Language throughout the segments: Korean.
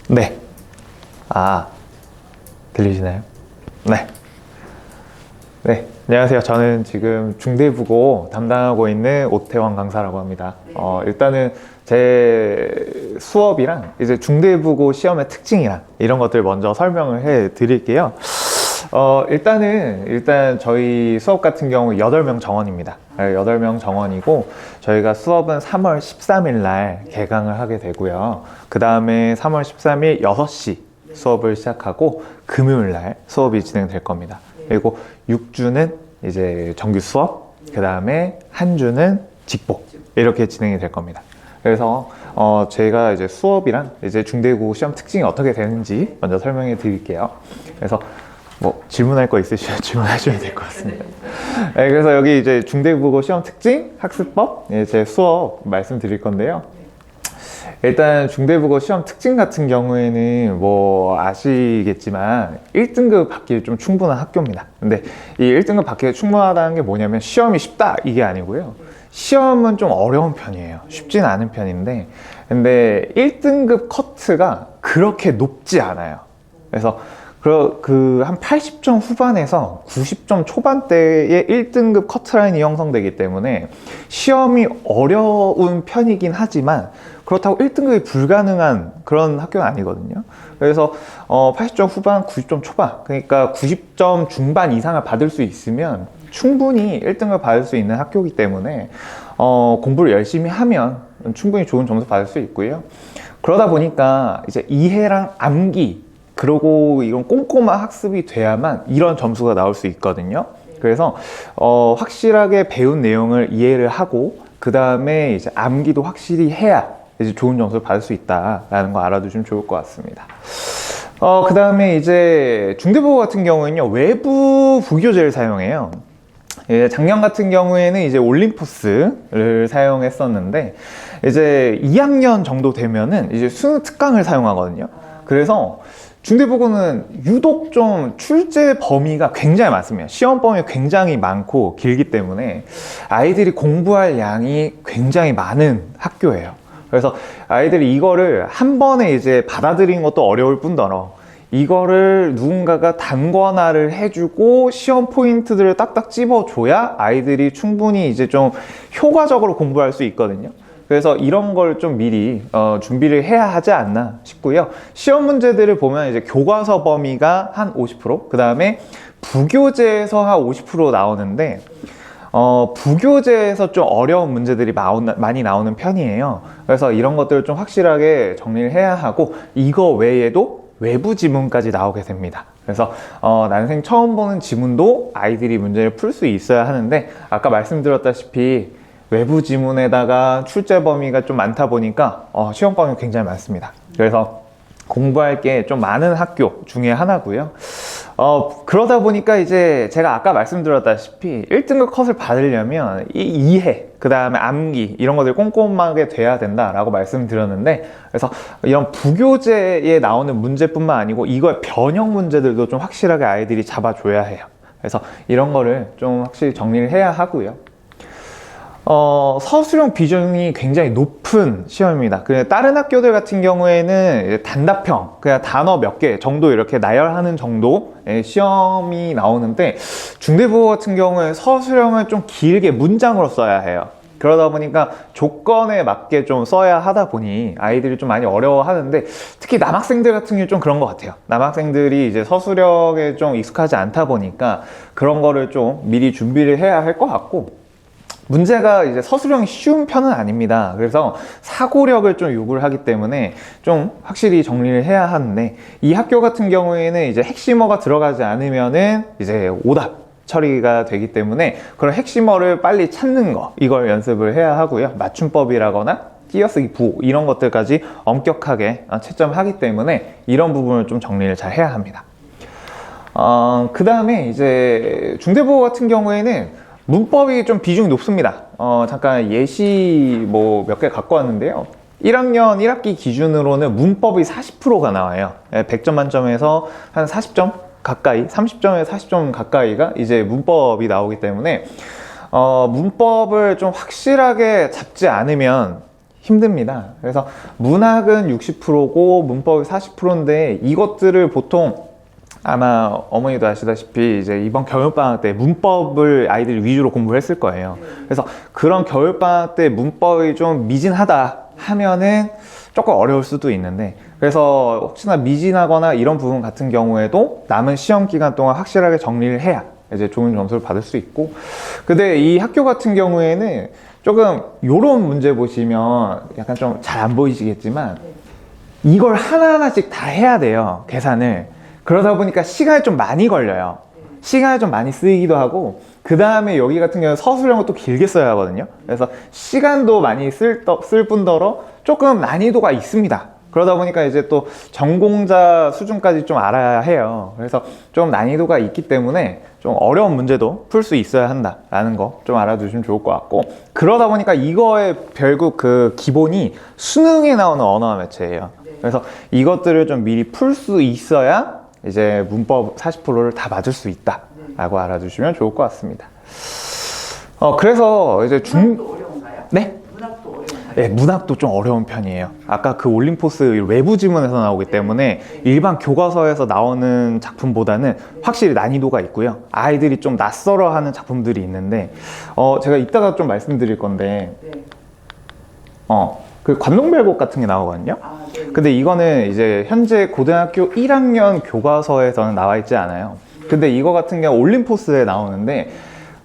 네. 아, 들리시나요? 네. 네. 안녕하세요. 저는 지금 중대국어 담당하고 있는 오태원 강사라고 합니다. 일단은 제 수업이랑 이제 중대국어 시험의 특징이랑 이런 것들 먼저 설명을 해 드릴게요. 일단 저희 수업 같은 경우 8명 정원입니다. 8명 정원이고 저희가 수업은 3월 13일 날 개강을 하게 되고요. 그 다음에 3월 13일 6시 수업을 시작하고 금요일 날 수업이 진행될 겁니다. 그리고 6주는 이제 정규 수업, 그 다음에 한 주는 직복 이렇게 진행이 될 겁니다. 그래서 제가 이제 수업이랑 이제 중대국어 시험 특징이 어떻게 되는지 먼저 설명해 드릴게요. 그래서 뭐 질문할 거 있으시면 질문하시면 될 것 같습니다. 네, 그래서 여기 이제 중대국어 시험 특징, 학습법, 제 수업 말씀드릴 건데요. 일단 중대국어 시험 특징 같은 경우에는 뭐 아시겠지만 1등급 받기 좀 충분한 학교입니다. 근데 이 1등급 받기가 충분하다는 게 뭐냐면 시험이 쉽다 이게 아니고요. 시험은 좀 어려운 편이에요. 쉽진 않은 편인데 근데 1등급 커트가 그렇게 높지 않아요. 그래서 한 80점 후반에서 90점 초반대의 1등급 커트라인이 형성되기 때문에 시험이 어려운 편이긴 하지만 그렇다고 1등급이 불가능한 그런 학교는 아니거든요. 그래서 80점 후반, 90점 초반, 그러니까 90점 중반 이상을 받을 수 있으면 충분히 1등급을 받을 수 있는 학교이기 때문에 공부를 열심히 하면 충분히 좋은 점수 받을 수 있고요. 그러다 보니까 이제 이해랑 암기, 그리고 이런 꼼꼼한 학습이 돼야만 이런 점수가 나올 수 있거든요. 그래서 확실하게 배운 내용을 이해를 하고 그 다음에 이제 암기도 확실히 해야 이제 좋은 점수를 받을 수 있다라는 거 알아두시면 좋을 것 같습니다. 그 다음에 이제 중대국어 같은 경우에는요, 외부 부교재를 사용해요. 작년 같은 경우에는 이제 올림포스를 사용했었는데 이제 2학년 정도 되면은 이제 수능 특강을 사용하거든요. 그래서 중대국어는 유독 좀 출제 범위가 굉장히 많습니다. 시험 범위가 굉장히 많고 길기 때문에 아이들이 공부할 양이 굉장히 많은 학교예요. 그래서 아이들이 이거를 한 번에 이제 받아들이는 것도 어려울 뿐더러 이거를 누군가가 단권화를 해주고 시험 포인트들을 딱딱 찝어줘야 아이들이 충분히 이제 좀 효과적으로 공부할 수 있거든요. 그래서 이런 걸 좀 미리 준비를 해야 하지 않나 싶고요. 시험 문제들을 보면 이제 교과서 범위가 한 50%, 그 다음에 부교재에서 한 50% 나오는데 부교재에서 좀 어려운 문제들이 많이 나오는 편이에요. 그래서 이런 것들을 좀 확실하게 정리를 해야 하고 이거 외에도 외부 지문까지 나오게 됩니다. 그래서 난생 처음 보는 지문도 아이들이 문제를 풀 수 있어야 하는데 아까 말씀드렸다시피 외부 지문에다가 출제 범위가 좀 많다 보니까 시험 범위가 굉장히 많습니다. 그래서 공부할 게 좀 많은 학교 중에 하나고요. 그러다 보니까 이제 제가 아까 말씀드렸다시피 1등급 컷을 받으려면 이 이해, 그 다음에 암기 이런 것들이 꼼꼼하게 돼야 된다라고 말씀드렸는데 그래서 이런 부교재에 나오는 문제뿐만 아니고 이거의 변형 문제들도 좀 확실하게 아이들이 잡아줘야 해요. 그래서 이런 거를 좀 확실히 정리를 해야 하고요. 서술형 비중이 굉장히 높은 시험입니다. 다른 학교들 같은 경우에는 단답형, 그냥 단어 몇 개 정도 이렇게 나열하는 정도의 시험이 나오는데 중대국어 같은 경우에 서술형을 좀 길게 문장으로 써야 해요. 그러다 보니까 조건에 맞게 좀 써야 하다 보니 아이들이 좀 많이 어려워하는데 특히 남학생들 같은 경우 좀 그런 것 같아요. 남학생들이 이제 서술형에 좀 익숙하지 않다 보니까 그런 거를 좀 미리 준비를 해야 할 것 같고 문제가 이제 서술형이 쉬운 편은 아닙니다. 그래서 사고력을 좀 요구를 하기 때문에 좀 확실히 정리를 해야 하는데 이 학교 같은 경우에는 이제 핵심어가 들어가지 않으면은 이제 오답 처리가 되기 때문에 그런 핵심어를 빨리 찾는 거 이걸 연습을 해야 하고요. 맞춤법이라거나 띄어쓰기 부호 이런 것들까지 엄격하게 채점하기 때문에 이런 부분을 좀 정리를 잘 해야 합니다. 그 다음에 이제 중대국어 같은 경우에는 문법이 좀 비중이 높습니다. 잠깐 예시 뭐 몇 개 갖고 왔는데요. 1학년 1학기 기준으로는 문법이 40%가 나와요. 100점 만점에서 한 40점 가까이, 30점에서 40점 가까이가 이제 문법이 나오기 때문에 문법을 좀 확실하게 잡지 않으면 힘듭니다. 그래서 문학은 60%고 문법이 40%인데 이것들을 보통 아마 어머니도 아시다시피 이제 이번 겨울방학 때 문법을 아이들이 위주로 공부를 했을 거예요. 그래서 그런 겨울방학 때 문법이 좀 미진하다 하면은 조금 어려울 수도 있는데, 그래서 혹시나 미진하거나 이런 부분 같은 경우에도 남은 시험 기간 동안 확실하게 정리를 해야 이제 좋은 점수를 받을 수 있고, 근데 이 학교 같은 경우에는 조금 요런 문제 보시면 약간 좀 잘 안 보이시겠지만 이걸 하나하나씩 다 해야 돼요, 계산을. 그러다 보니까 시간이 좀 많이 걸려요. 시간이 좀 많이 쓰이기도 하고, 그 다음에 여기 같은 경우는 서술형을 또 길게 써야 하거든요. 그래서 시간도 많이 쓸 뿐더러 조금 난이도가 있습니다. 그러다 보니까 이제 또 전공자 수준까지 좀 알아야 해요. 그래서 좀 난이도가 있기 때문에 좀 어려운 문제도 풀 수 있어야 한다라는 거 좀 알아두시면 좋을 것 같고, 그러다 보니까 이거의 결국 그 기본이 수능에 나오는 언어와 매체예요. 그래서 이것들을 좀 미리 풀 수 있어야 이제 문법 40%를 다 맞을 수 있다라고 알아두시면 좋을 것 같습니다. 그래서 이제 문학도 어려운가요? 네? 문학도 어려운가요? 네, 문학도 좀 어려운 편이에요. 아까 그 올림포스 외부 지문에서 나오기 때문에 일반 교과서에서 나오는 작품보다는 확실히 난이도가 있고요. 아이들이 좀 낯설어하는 작품들이 있는데, 제가 이따가 좀 말씀드릴 건데, 그 관동별곡 같은 게 나오거든요. 근데 이거는 이제 현재 고등학교 1학년 교과서에서는 나와 있지 않아요. 근데 이거 같은 경우 올림포스에 나오는데,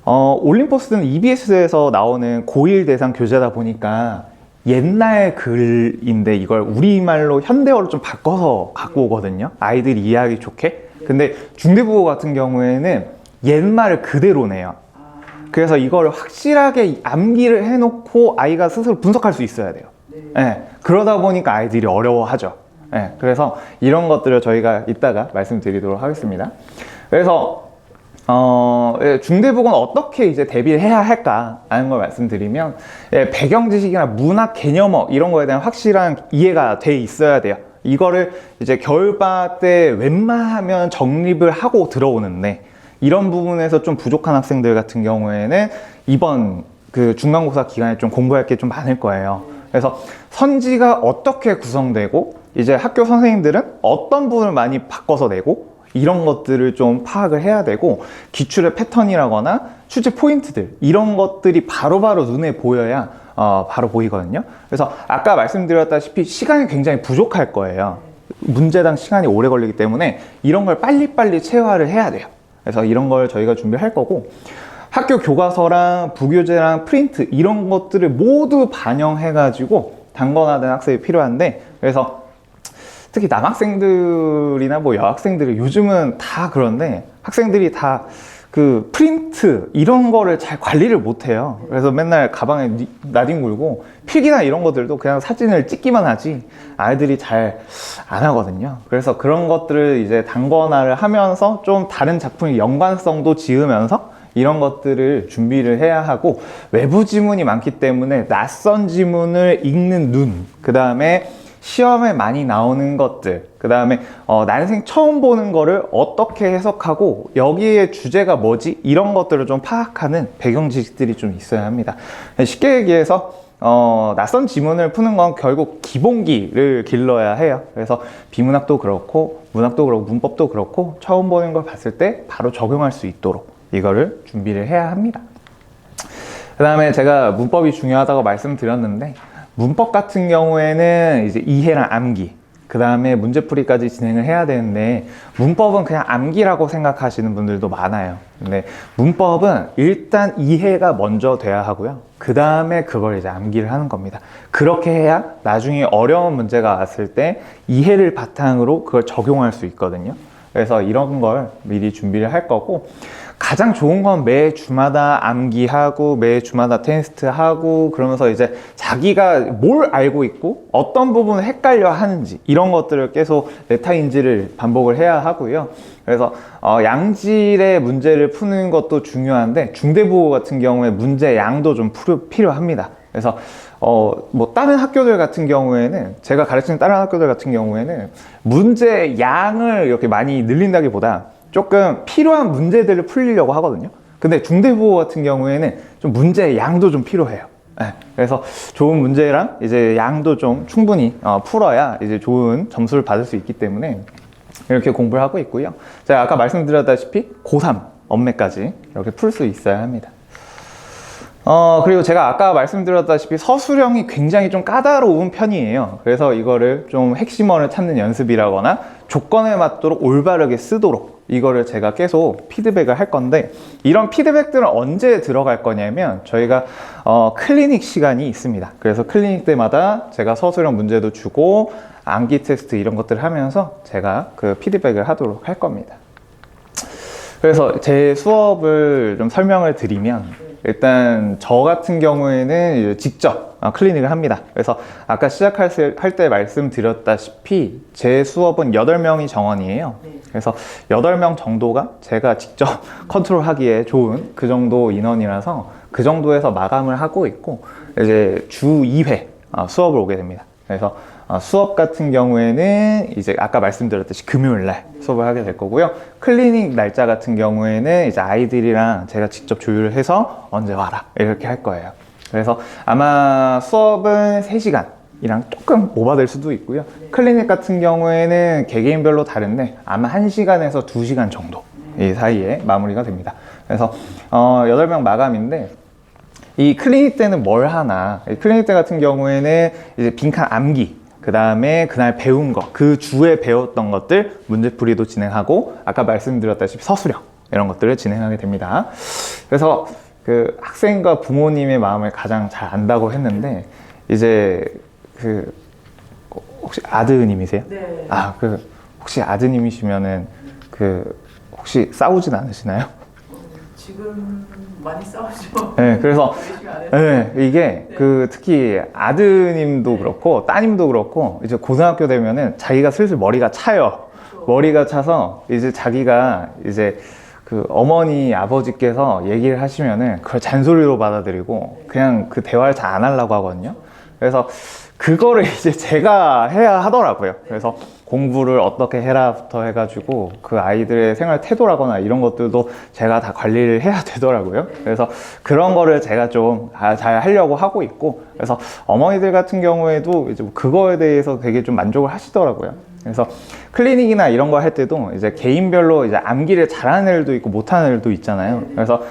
올림포스는 EBS에서 나오는 고1 대상 교재다 보니까 옛날 글인데 이걸 우리말로 현대어로 좀 바꿔서 갖고 오거든요. 아이들이 이해하기 좋게. 근데 중대국어 같은 경우에는 옛말을 그대로 내요. 그래서 이걸 확실하게 암기를 해놓고 아이가 스스로 분석할 수 있어야 돼요. 네, 그러다 보니까 아이들이 어려워하죠. 네, 그래서 이런 것들을 저희가 이따가 말씀드리도록 하겠습니다. 그래서 중대국어는 어떻게 이제 대비를 해야 할까라는 걸 말씀드리면, 배경 지식이나 문학 개념어 이런 거에 대한 확실한 이해가 돼 있어야 돼요. 이거를 이제 겨울방학 때 웬만하면 정립을 하고 들어오는데, 이런 부분에서 좀 부족한 학생들 같은 경우에는 이번 그 중간고사 기간에 좀 공부할 게 좀 많을 거예요. 그래서 선지가 어떻게 구성되고 이제 학교 선생님들은 어떤 부분을 많이 바꿔서 내고 이런 것들을 좀 파악을 해야 되고, 기출의 패턴이라거나 출제 포인트들 이런 것들이 바로바로 눈에 보여야 바로 보이거든요. 그래서 아까 말씀드렸다시피 시간이 굉장히 부족할 거예요. 문제당 시간이 오래 걸리기 때문에 이런 걸 빨리빨리 체화를 해야 돼요. 그래서 이런 걸 저희가 준비할 거고, 학교 교과서랑 부교재랑 프린트 이런 것들을 모두 반영해가지고 단권화된 학습이 필요한데, 그래서 특히 남학생들이나 뭐 여학생들이 요즘은 다 그런데 학생들이 다 그 프린트 이런 거를 잘 관리를 못해요. 그래서 맨날 가방에 나뒹굴고 필기나 이런 것들도 그냥 사진을 찍기만 하지 아이들이 잘 안 하거든요. 그래서 그런 것들을 이제 단권화를 하면서 좀 다른 작품의 연관성도 지으면서 이런 것들을 준비를 해야 하고, 외부 지문이 많기 때문에 낯선 지문을 읽는 눈, 그 다음에 시험에 많이 나오는 것들, 그 다음에 난생 처음 보는 거를 어떻게 해석하고 여기에 주제가 뭐지? 이런 것들을 좀 파악하는 배경 지식들이 좀 있어야 합니다. 쉽게 얘기해서 낯선 지문을 푸는 건 결국 기본기를 길러야 해요. 그래서 비문학도 그렇고 문학도 그렇고 문법도 그렇고 처음 보는 걸 봤을 때 바로 적용할 수 있도록 이거를 준비를 해야 합니다. 그 다음에 제가 문법이 중요하다고 말씀드렸는데, 문법 같은 경우에는 이제 이해랑 암기, 그 다음에 문제풀이까지 진행을 해야 되는데, 문법은 그냥 암기라고 생각하시는 분들도 많아요. 근데 문법은 일단 이해가 먼저 돼야 하고요. 그 다음에 그걸 이제 암기를 하는 겁니다. 그렇게 해야 나중에 어려운 문제가 왔을 때 이해를 바탕으로 그걸 적용할 수 있거든요. 그래서 이런 걸 미리 준비를 할 거고, 가장 좋은 건 매 주마다 암기하고 매 주마다 테스트하고 그러면서 이제 자기가 뭘 알고 있고 어떤 부분을 헷갈려 하는지 이런 것들을 계속 메타인지를 반복을 해야 하고요. 그래서 양질의 문제를 푸는 것도 중요한데, 중대국어 같은 경우에 문제 양도 좀 필요합니다. 그래서 뭐 다른 학교들 같은 경우에는, 제가 가르치는 다른 학교들 같은 경우에는 문제 양을 이렇게 많이 늘린다기보다 조금 필요한 문제들을 풀리려고 하거든요. 근데 중대국어 같은 경우에는 좀 문제의 양도 좀 필요해요. 네, 그래서 좋은 문제랑 이제 양도 좀 충분히 풀어야 이제 좋은 점수를 받을 수 있기 때문에 이렇게 공부를 하고 있고요. 제가 아까 말씀드렸다시피 고3 업매까지 이렇게 풀 수 있어야 합니다. 그리고 제가 아까 말씀드렸다시피 서술형이 굉장히 좀 까다로운 편이에요. 그래서 이거를 좀 핵심어를 찾는 연습이라거나 조건에 맞도록 올바르게 쓰도록 이거를 제가 계속 피드백을 할 건데, 이런 피드백들은 언제 들어갈 거냐면 저희가 클리닉 시간이 있습니다. 그래서 클리닉 때마다 제가 서술형 문제도 주고 암기 테스트 이런 것들을 하면서 제가 그 피드백을 하도록 할 겁니다. 그래서 제 수업을 좀 설명을 드리면, 일단 저 같은 경우에는 직접 클리닉을 합니다. 그래서 아까 시작할 때 말씀드렸다시피 제 수업은 8명이 정원이에요. 그래서 8명 정도가 제가 직접 컨트롤하기에 좋은 그 정도 인원이라서 그 정도에서 마감을 하고 있고, 이제 주 2회 수업을 오게 됩니다. 그래서 수업 같은 경우에는 이제 아까 말씀드렸듯이 금요일날 수업을 하게 될 거고요. 클리닉 날짜 같은 경우에는 이제 아이들이랑 제가 직접 조율을 해서 언제 와라 이렇게 할 거예요. 그래서 아마 수업은 3시간이랑 조금 오버될 수도 있고요. 클리닉 같은 경우에는 개개인별로 다른데 아마 1시간에서 2시간 정도 이 사이에 마무리가 됩니다. 그래서 8명 마감인데, 이 클리닉 때는 뭘 하나, 이 클리닉 때 같은 경우에는 이제 빈칸 암기, 그 다음에 그날 배운 거, 그 주에 배웠던 것들 문제풀이도 진행하고, 아까 말씀드렸다시피 서술형 이런 것들을 진행하게 됩니다. 그래서 그 학생과 부모님의 마음을 가장 잘 안다고 했는데, 이제 그 혹시 아드님이세요? 네. 혹시 아드님이시면은 혹시 싸우진 않으시나요? 지금 많이 싸우죠. 네, 그래서 이게 특히 아드님도 그렇고 따님도 그렇고 이제 고등학교 되면은 자기가 슬슬 머리가 차요. 머리가 차서 이제 자기가 이제 그 어머니 아버지께서 얘기를 하시면은 그걸 잔소리로 받아들이고 그냥 그 대화를 잘 안 하려고 하거든요. 그래서 그거를 이제 제가 해야 하더라고요. 그래서 공부를 어떻게 해라부터 해가지고 그 아이들의 생활 태도라거나 이런 것들도 제가 다 관리를 해야 되더라고요. 그래서 그런 거를 제가 좀 잘 하려고 하고 있고, 그래서 어머니들 같은 경우에도 이제 그거에 대해서 되게 좀 만족을 하시더라고요. 그래서 클리닉이나 이런 거 할 때도 이제 개인별로 이제 암기를 잘하는 애들도 있고 못하는 애들도 있잖아요. 그래서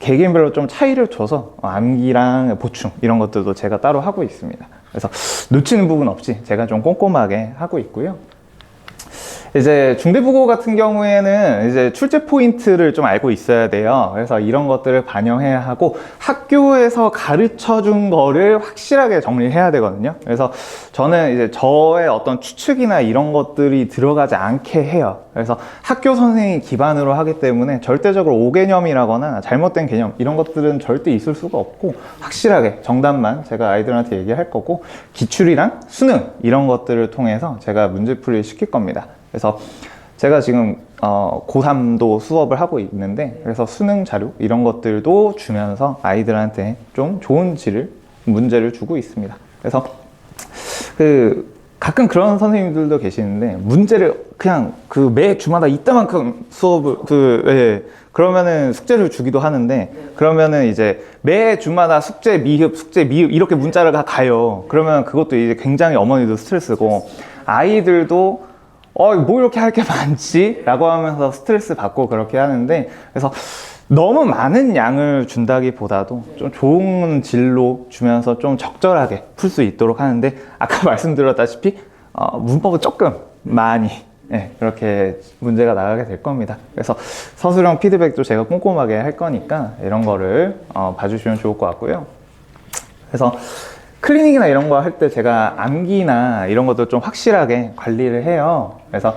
개개인별로 좀 차이를 줘서 암기랑 보충 이런 것들도 제가 따로 하고 있습니다. 그래서 놓치는 부분 없이 제가 좀 꼼꼼하게 하고 있고요. 이제 중대부고 같은 경우에는 이제 출제 포인트를 좀 알고 있어야 돼요. 그래서 이런 것들을 반영해야 하고, 학교에서 가르쳐 준 거를 확실하게 정리를 해야 되거든요. 그래서 저는 이제 저의 어떤 추측이나 이런 것들이 들어가지 않게 해요. 그래서 학교 선생님이 기반으로 하기 때문에 절대적으로 오개념이라거나 잘못된 개념 이런 것들은 절대 있을 수가 없고, 확실하게 정답만 제가 아이들한테 얘기할 거고, 기출이랑 수능 이런 것들을 통해서 제가 문제풀이를 시킬 겁니다. 그래서 제가 지금 고3도 수업을 하고 있는데, 그래서 수능 자료 이런 것들도 주면서 아이들한테 좀 좋은 문제를 주고 있습니다. 그래서 가끔 그런 선생님들도 계시는데, 문제를 그냥 매 주마다 이따만큼 수업을 그러면은 숙제를 주기도 하는데, 그러면은 이제 매 주마다 숙제 미흡 이렇게 문자를 가요. 그러면 그것도 이제 굉장히 어머니도 스트레스고, 아이들도 뭐 이렇게 할 게 많지? 라고 하면서 스트레스 받고 그렇게 하는데, 그래서 너무 많은 양을 준다기보다도 좀 좋은 질로 주면서 좀 적절하게 풀 수 있도록 하는데, 아까 말씀드렸다시피 문법은 조금 많이 그렇게 문제가 나가게 될 겁니다. 그래서 서술형 피드백도 제가 꼼꼼하게 할 거니까 이런 거를 봐주시면 좋을 것 같고요. 그래서 클리닉이나 이런 거 할 때 제가 암기나 이런 것도 좀 확실하게 관리를 해요. 그래서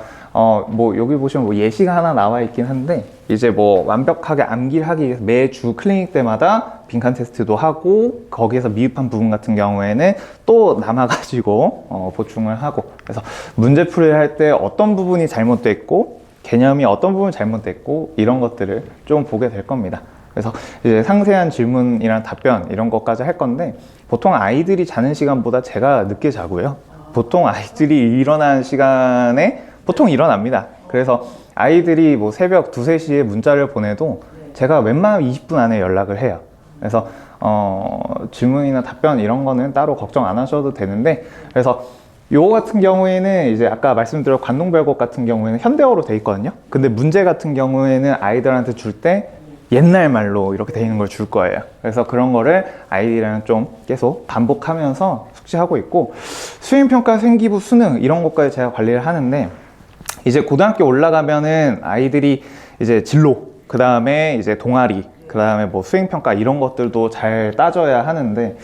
여기 보시면 예시가 하나 나와 있긴 한데, 이제 완벽하게 암기를 하기 위해서 매주 클리닉 때마다 빈칸 테스트도 하고, 거기에서 미흡한 부분 같은 경우에는 또 남아가지고 보충을 하고, 그래서 문제풀이를 할 때 어떤 부분이 잘못됐고 개념이 어떤 부분이 잘못됐고 이런 것들을 좀 보게 될 겁니다. 그래서 이제 상세한 질문이랑 답변 이런 것까지 할 건데, 보통 아이들이 자는 시간보다 제가 늦게 자고요. 보통 아이들이 일어나는 시간에 보통 일어납니다. 그래서 아이들이 새벽 2, 3시에 문자를 보내도 제가 웬만하면 20분 안에 연락을 해요. 그래서 질문이나 답변 이런 거는 따로 걱정 안 하셔도 되는데, 그래서 요거 같은 경우에는 이제 아까 말씀드린 관동별곡 같은 경우에는 현대어로 돼 있거든요. 근데 문제 같은 경우에는 아이들한테 줄 때 옛날 말로 이렇게 돼 있는 걸 줄 거예요. 그래서 그런 거를 아이들이랑 좀 계속 반복하면서 숙지하고 있고, 수행평가, 생기부, 수능 이런 것까지 제가 관리를 하는데, 이제 고등학교 올라가면은 아이들이 이제 진로, 그 다음에 이제 동아리, 그 다음에 뭐 수행평가 이런 것들도 잘 따져야 하는데,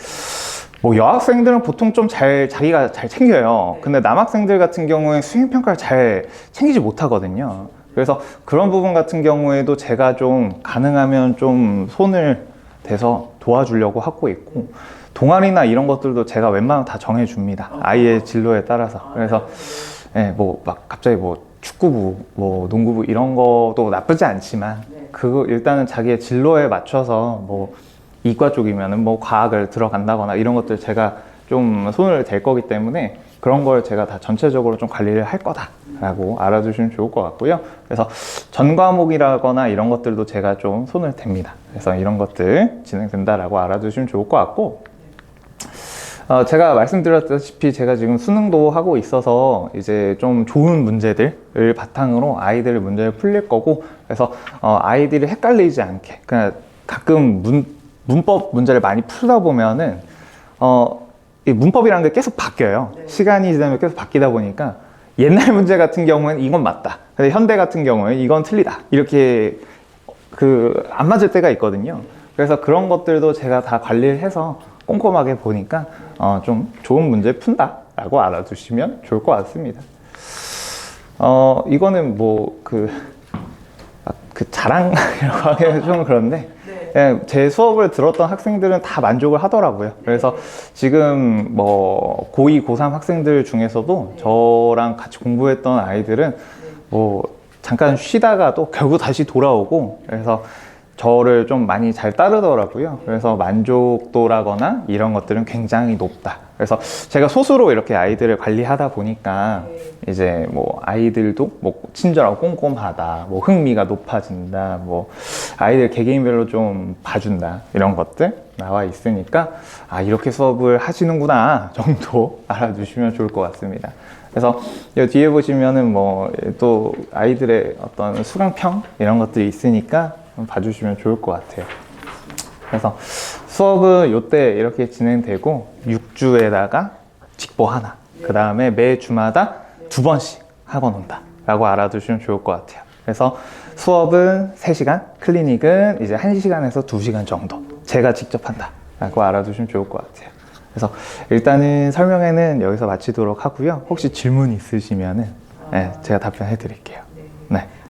뭐 여학생들은 보통 좀 자기가 잘 챙겨요. 근데 남학생들 같은 경우에 수행평가를 잘 챙기지 못하거든요. 그래서 그런 부분 같은 경우에도 제가 좀 가능하면 좀 손을 대서 도와주려고 하고 있고, 동아리나 이런 것들도 제가 웬만하면 다 정해줍니다. 아이의 진로에 따라서. 그래서 뭐 막 갑자기 뭐 축구부, 뭐 농구부 이런 것도 나쁘지 않지만, 그거 일단은 자기의 진로에 맞춰서 뭐 이과 쪽이면은 뭐 과학을 들어간다거나 이런 것들 제가 좀 손을 댈 거기 때문에 그런 걸 제가 다 전체적으로 좀 관리를 할 거다라고 알아두시면 좋을 것 같고요. 그래서 전 과목이라거나 이런 것들도 제가 좀 손을 댑니다. 그래서 이런 것들 진행된다라고 알아두시면 좋을 것 같고, 제가 말씀드렸다시피 제가 지금 수능도 하고 있어서 이제 좀 좋은 문제들을 바탕으로 아이들 문제를 풀릴 거고, 그래서 아이들이 헷갈리지 않게, 그냥 가끔 문법 문제를 많이 풀다 보면은 이 문법이라는 게 계속 바뀌어요. 시간이 지나면 계속 바뀌다 보니까 옛날 문제 같은 경우에는 이건 맞다, 근데 현대 같은 경우에는 이건 틀리다, 이렇게 안 맞을 때가 있거든요. 그래서 그런 것들도 제가 다 관리를 해서 꼼꼼하게 보니까 좀 좋은 문제 푼다라고 알아두시면 좋을 것 같습니다. 이거는 뭐 자랑이라고 하기는 좀 그런데, 제 수업을 들었던 학생들은 다 만족을 하더라고요. 그래서 지금 뭐 고2, 고3 학생들 중에서도 저랑 같이 공부했던 아이들은 뭐 잠깐 쉬다가도 결국 다시 돌아오고, 그래서 저를 좀 많이 잘 따르더라고요. 그래서 만족도라거나 이런 것들은 굉장히 높다. 그래서 제가 소수로 이렇게 아이들을 관리하다 보니까 이제 뭐 아이들도 뭐 친절하고 꼼꼼하다, 뭐 흥미가 높아진다, 뭐 아이들 개개인별로 좀 봐준다, 이런 것들 나와 있으니까 이렇게 수업을 하시는구나 정도 알아두시면 좋을 것 같습니다. 그래서 이 뒤에 보시면은 뭐 또 아이들의 어떤 수강평 이런 것들이 있으니까 봐주시면 좋을 것 같아요. 그래서 수업은 이때 이렇게 진행되고, 6주에다가 직보 하나, 그 다음에 매 주마다 2번씩 학원 온다 라고 알아두시면 좋을 것 같아요. 그래서 수업은 3시간, 클리닉은 이제 1시간에서 2시간 정도 제가 직접 한다 라고 알아두시면 좋을 것 같아요. 그래서 일단은 설명회는 여기서 마치도록 하고요. 혹시 질문 있으시면은 제가 답변해 드릴게요. 네.